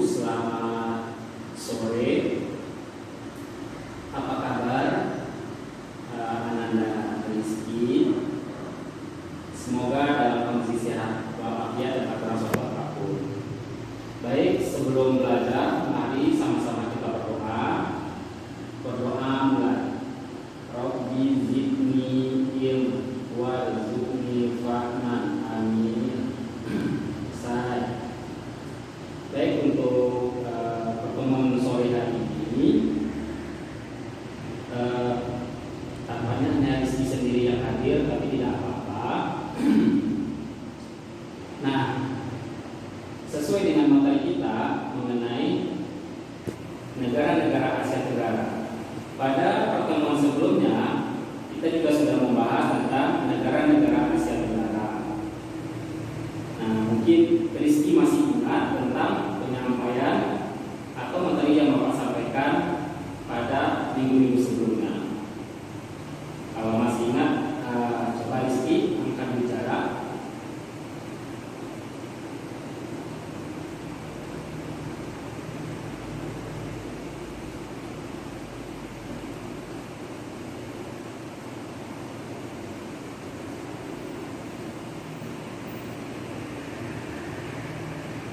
selamat sore. Apa kabar Ananda Rizky? Semoga dalam kondisi sehat walafiat dan tak terasa apapun. Baik, sebelum belajar, mari sama-sama kita berdoa. Berdoa mulai. Rabbi zidni ilman warzuqni fahman. Amin. Baik, untuk pertemuan sore hari ini tampaknya hanya Rizky sendiri yang hadir, tapi tidak apa-apa. Nah, sesuai dengan materi kita mengenai negara-negara Asia Tenggara. Pada pertemuan sebelumnya kita juga sudah membahas tentang negara-negara Asia Tenggara. Nah, mungkin Rizky masih ingat tentang penyampaian atau materi yang Bapak sampaikan pada minggu-minggu sebelumnya. Kalau masih ingat, coba Rizky angkat bicara.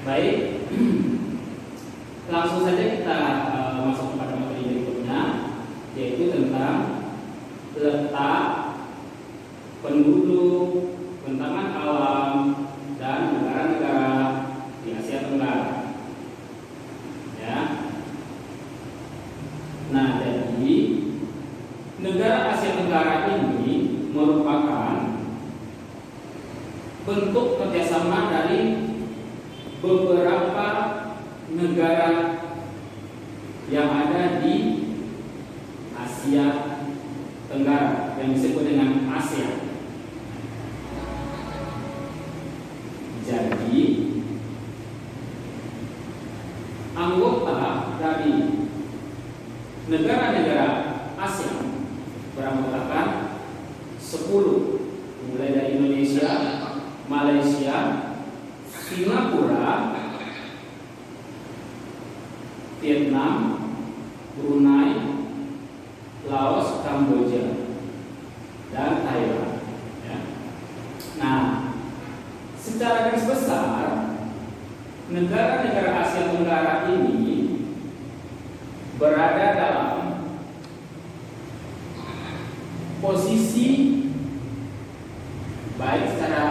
Baik, langsung saja kita masuk kepada materi berikutnya, yaitu tentang letak, penduduk, bentangan alam, dan negara-negara di Asia Tenggara. Ya. Nah, jadi negara Asia Tenggara ini merupakan bentuk kerjasama dari beberapa negara yang ada di Asia Tenggara yang disebut dengan ASEAN. Jadi anggota dari negara-negara ASEAN beranggotakan 10, mulai dari Indonesia, Malaysia, Singapura, Vietnam, Brunei, Laos, Kamboja, dan Thailand. Ya. Nah, secara garis besar, negara-negara Asia Tenggara ini berada dalam posisi baik secara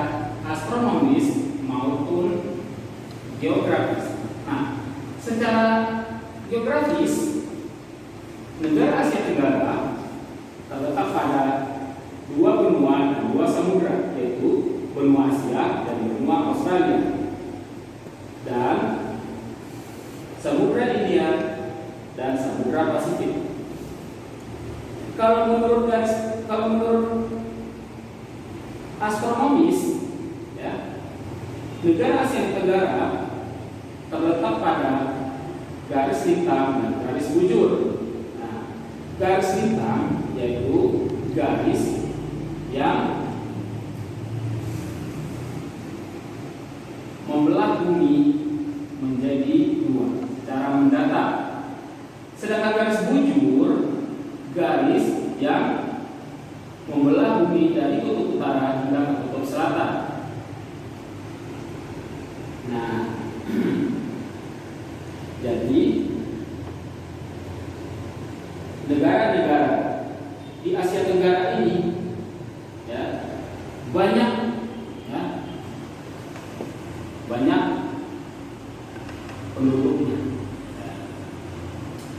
astronomis maupun geografis. Nah, secara geografis, negara Asia Tenggara terletak pada dua benua dan dua samudra, yaitu benua Asia dan benua Australia, dan samudra India dan samudra Pasifik. Kalau menurut astronomis, negara Asia Tenggara terletak pada garis lintang dan garis bujur. Nah, garis lintang yaitu garis yang membelah bumi menjadi dua secara mendatar. Sedangkan garis bujur, garis yang membelah bumi dari kutub utara hingga ke kutub selatan. Nah, jadi negara-negara di Asia Tenggara ini banyak penduduknya.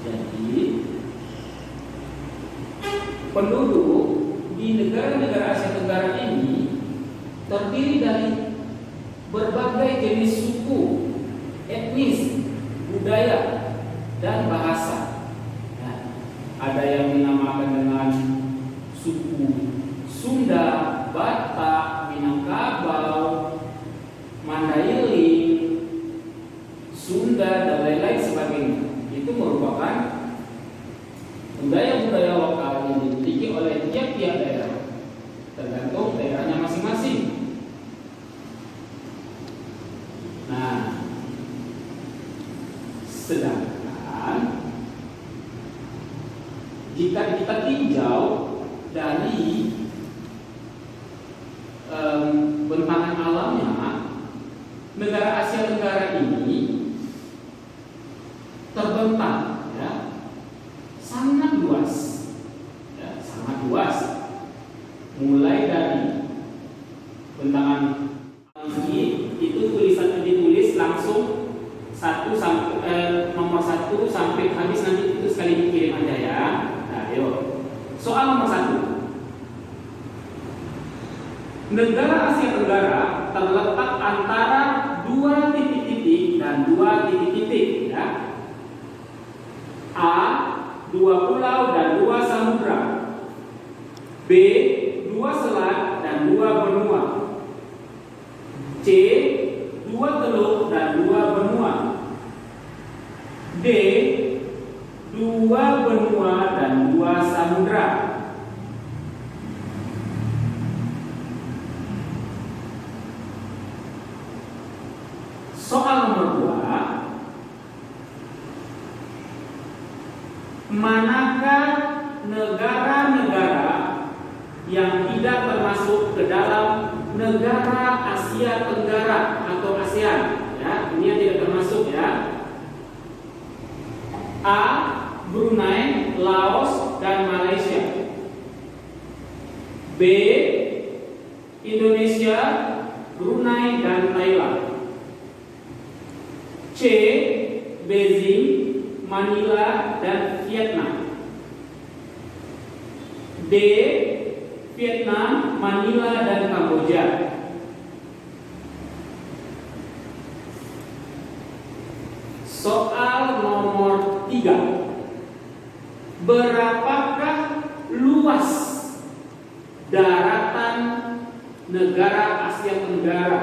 Jadi penduduk di negara-negara Asia Tenggara ini terdiri dari berbagai jenis suku, etnis, budaya, dan bahasa. Nah, ada yang dinamakan dengan suku Sunda, Batak, Minangkabau, Mandailing, Sunda, dan lain-lain sebagainya. Itu merupakan budaya-budaya lokal yang dimiliki oleh tiap-tiap daerah, tergantung daerahnya masing-masing. Nah, Sedangkan jika kita tinjau dari bentangan alamnya, negara Asia Tenggara ini terbentang, ya, sangat luas, ya, sangat luas. Mulai dari bentangan ini, itu tulisan ditulis langsung nomor 1 sampai habis, nanti itu sekali dikirim aja ya. Nah, yuk. Soal nomor 1. Negara Asia Tenggara terletak antara 2 titik-titik dan 2 titik-titik, ya. A, 2 pulau dan 2 samudra. B, 2 selat dan 2 benua. C, 2 teluk dan 2 benua. D, 2 benua dan 2 samudra. Soal nomor 2. Manakah negara-negara yang tidak termasuk ke dalam negara Asia Tenggara atau ASEAN? Ya, ini yang tidak termasuk, ya. A, Brunei, Laos, dan Malaysia. B, Indonesia, Brunei, dan Thailand. C, Beijing, Manila, dan Vietnam. D, Vietnam, Manila, dan Kamboja. Soal nomor 3. Berapakah luas daratan negara Asia Tenggara?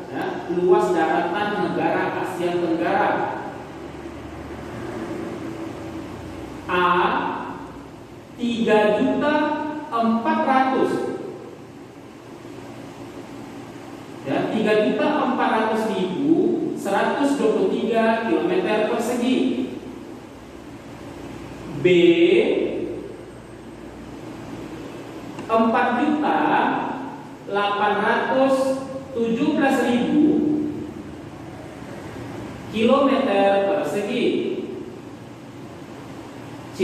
Ya, luas daratan negara Asia Tenggara. A, 3.400.000, ya, 3.400.123 km persegi. B, 4.817.000 km persegi. C,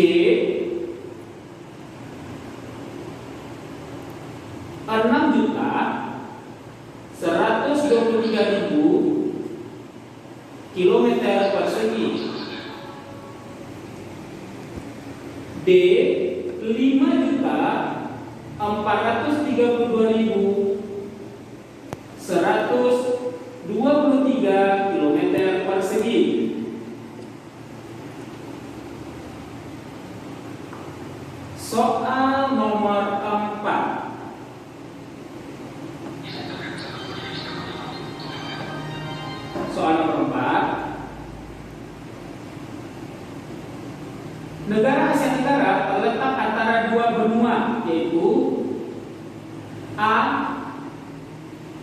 6.123.000 km persegi. D, 5.432.123 km persegi. Soal nomor 4. Soal nomor 4. Negara Asia Tenggara terletak antara 2 benua, yaitu A,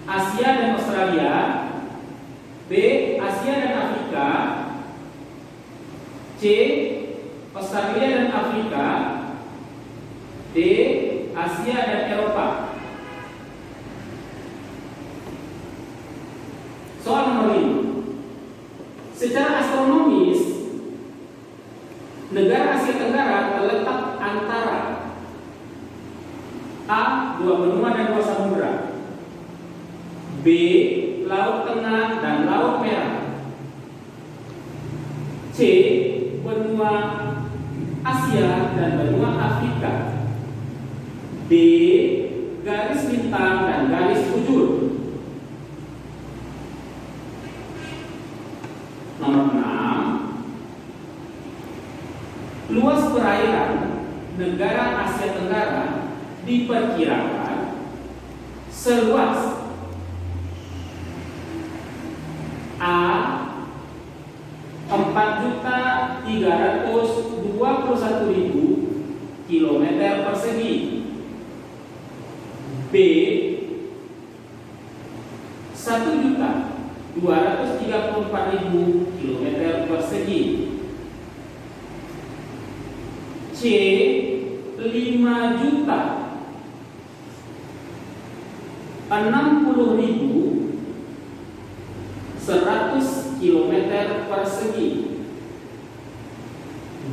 Asia dan Australia. B, Asia dan Afrika. C, Australia dan Afrika. D, Asia dan Eropa. Soal nomor 5. Secara astronomis, negara Asia Tenggara terletak antara A, 2 benua dan 2 samudra. B, Laut Tengah dan Laut Merah. C, benua Asia dan benua Afrika. D, garis bintang dan garis bujur. Nomor 6. Luas perairan negara Asia Tenggara diperkirakan seluas A, 4.321.000 km persegi. B, 1.234.000 km persegi. C 5.060.100 km persegi.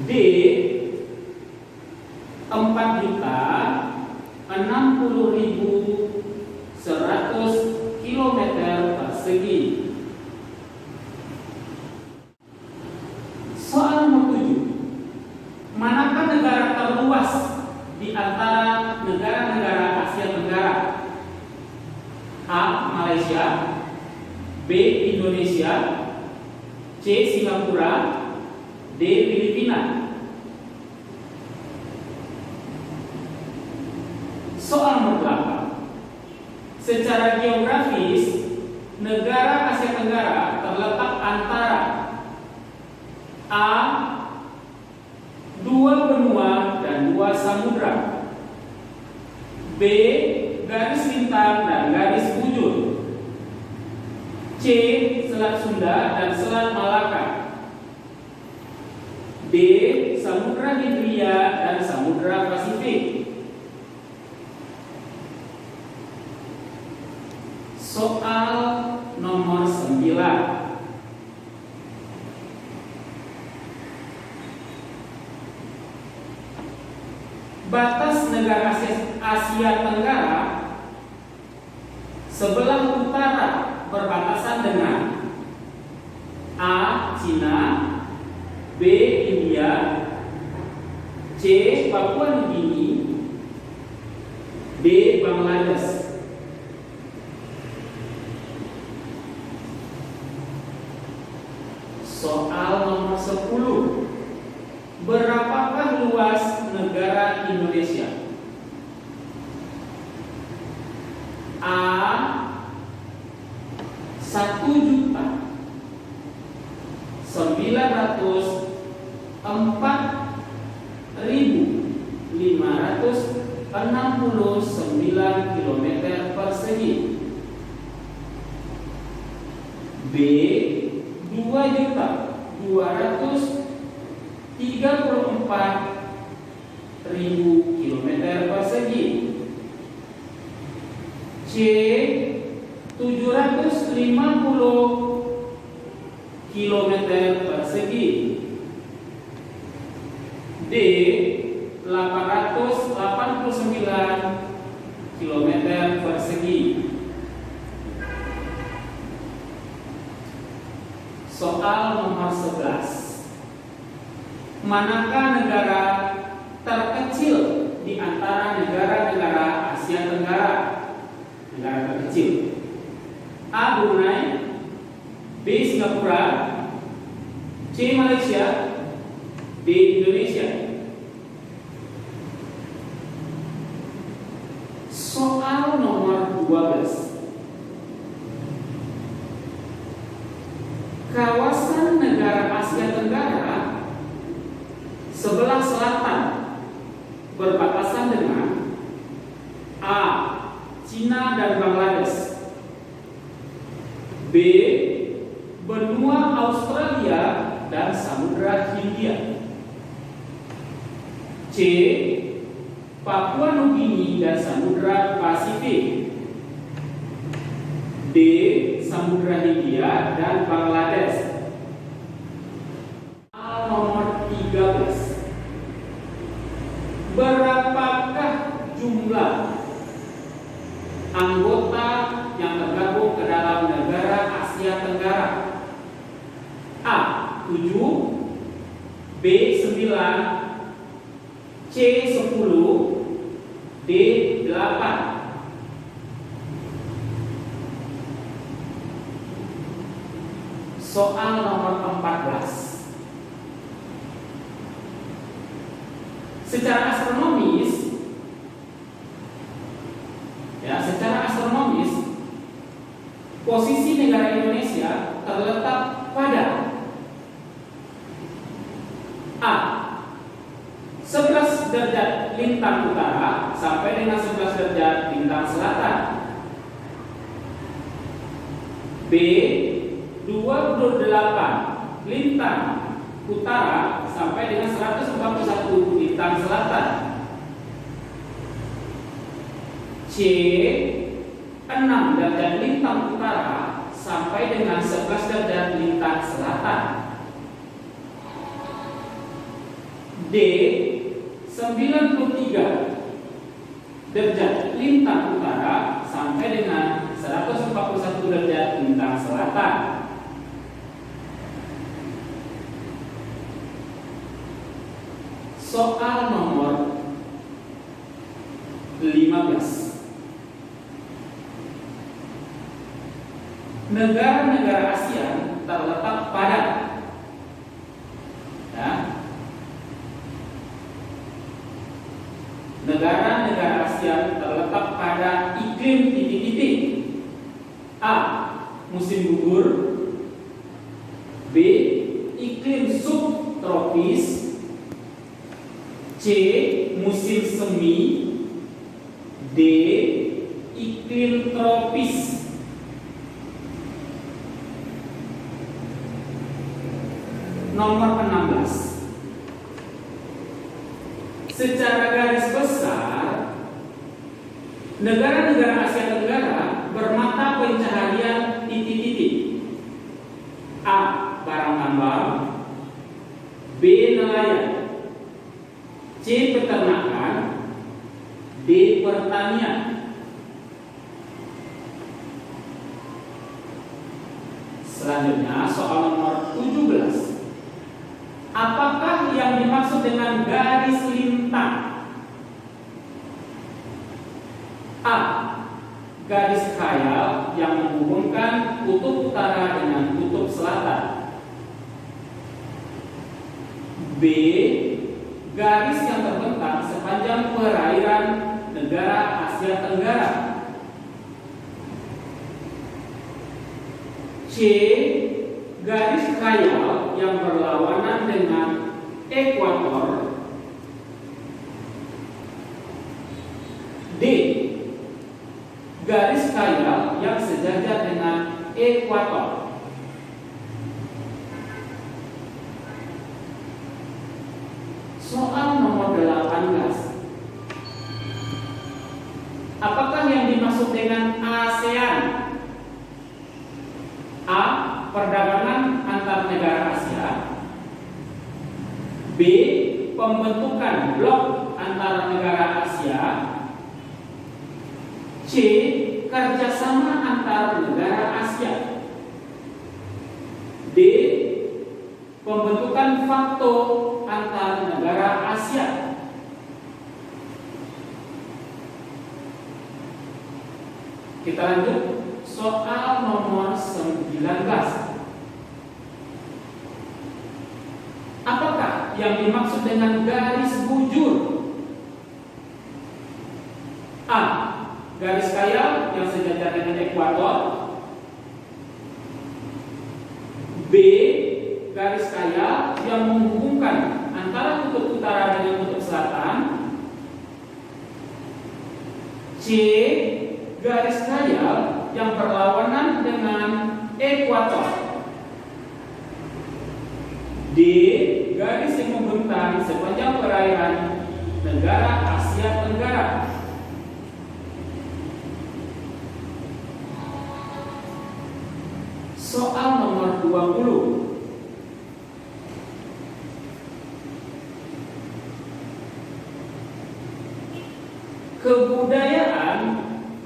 D 4.060.100 km persegi. Soal nomor 7. Manakah negara terluas di antara negara-negara Asia Tenggara? A. Malaysia, B. Indonesia, C. Singapura, D. Filipina. Soal nomor 8. Secara geografis, negara Asia Tenggara terletak antara A. 2 benua dan 2 samudra, B. garis lintang dan garis bujur, C. Selat Sunda dan Selat Malaka, D. Samudra Hindia dan Samudra Pasifik. Soal nomor 9. Batas negara Asia Tenggara sebelah utara berbatasan dengan A. Cina, B. India, C. Papua Nugini, D. Bangladesh. Soal nomor 10. Berapakah luas negara Indonesia? A. 1.904.569 km persegi, B. 2.234.000 km persegi, C. 750 km persegi, D. 889 km persegi. Soal nomor 11. Manakah negara terkecil di antara negara-negara Asia Tenggara? Negara terkecil. A. Brunei, B. Singapura, C. Malaysia, D. Indonesia. Soal nomor 12. Kawasan negara Asia Tenggara sebelah selatan berbatasan dengan A. Cina dan Bangladesh, B. benua Australia dan Samudra Hindia, C. Papua Nugini dan Samudra Pasifik, D. Samudra Hindia dan Bangladesh. Nomor 13. Berapakah jumlah anggota yang tergabung ke dalam negara Asia Tenggara? A. 7, B. 9, C. 10, D. 8. Soal nomor 14. Secara astronomis, posisi negara Indonesia terletak pada A. 11 derajat lintang utara sampai dengan 11 derajat lintang selatan, B. 28 lintang utara sampai dengan 141 lintang selatan. C 6 derajat lintang utara sampai dengan 11 derajat lintang selatan. D 93 derajat lintang utara sampai dengan 141 derajat lintang selatan. Soal nomor 15. Negara-negara ASEAN terletak pada negara-negara ASEAN terletak pada iklim titik-titik. A. Musim gugur. B. Iklim subtropis. C. Musim semi. D. Iklim tropis. Nomor 16. Secara garis besar, negara-negara Asia Tenggara bermata pencaharian titik-titik. A. Barang tambang. B. Nelayan. C. Peternakan. D. Pertanian. Selanjutnya soal nomor 17. Apakah yang dimaksud dengan garis lintang? A. Garis khayal yang menghubungkan kutub utara dengan kutub selatan. B. Garis yang terbentang sepanjang perairan negara Asia Tenggara. C. Garis khayal yang berlawanan dengan ekuator. D. Garis khayal yang sejajar dengan ekuator. Soal nomor 18. Apakah yang dimaksud dengan ASEAN? A. Perdagangan antar negara Asia. B. Pembentukan blok antara negara Asia. C. Kerjasama antar negara Asia. D. Pembentukan fakto antar negara Asia. Kita lanjut soal nomor 19. Apakah yang dimaksud dengan garis bujur? A. Garis khayal yang sejajar dengan ekuator. B. Garis khayal yang menghubungkan antara kutub utara dengan kutub selatan. C. Garis khayal yang berlawanan dengan ekuator. D. Garis yang membentang sepanjang perairan negara Asia Tenggara. Soal nomor 20. Kebudayaan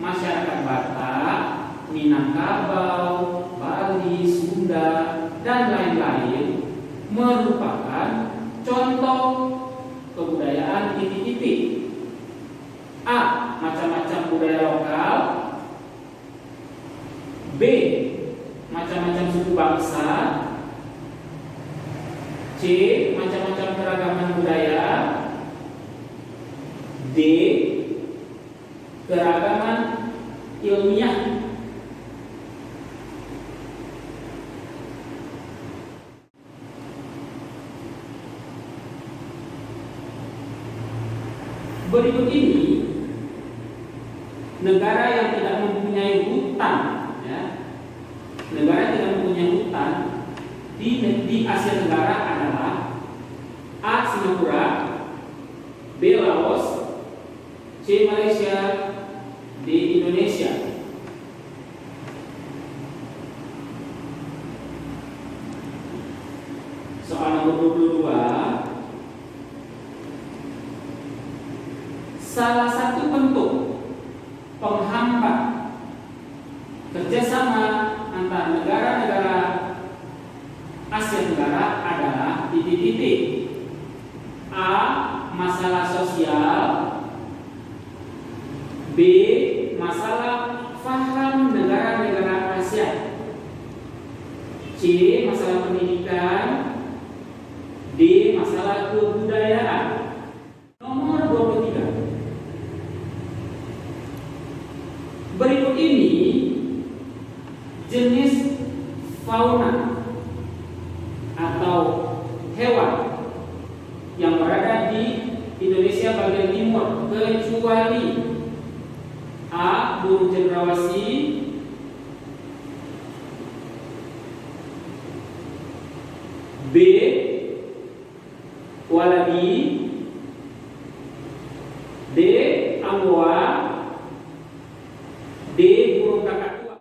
masyarakat Batak, Minangkabau, Bali, Sunda, dan lain-lain merupakan contoh kebudayaan titik-titik. A. Macam-macam budaya lokal. B. Macam-macam suku bangsa. C. Macam-macam keragaman budaya. D. Keragaman ilmiah. Berikut ini negara yang tidak mempunyai hutan, negara yang tidak mempunyai hutan di Asia Tenggara adalah A. Singapura, B. Laos, C. Malaysia, D. Indonesia. Soal nomor 22. Salah satu bentuk penghambat kerjasama antara negara-negara Asia Tenggara adalah titik-titik. A. Masalah sosial, B. Masalah faham negara-negara Asia, C. Masalah pendidikan, D. Masalah kebudayaan. Nomor 23. Berikut ini jenis fauna atau hewan yang berada di Indonesia bagian timur kecuali A. Burung cendrawasih, B. Wallaby,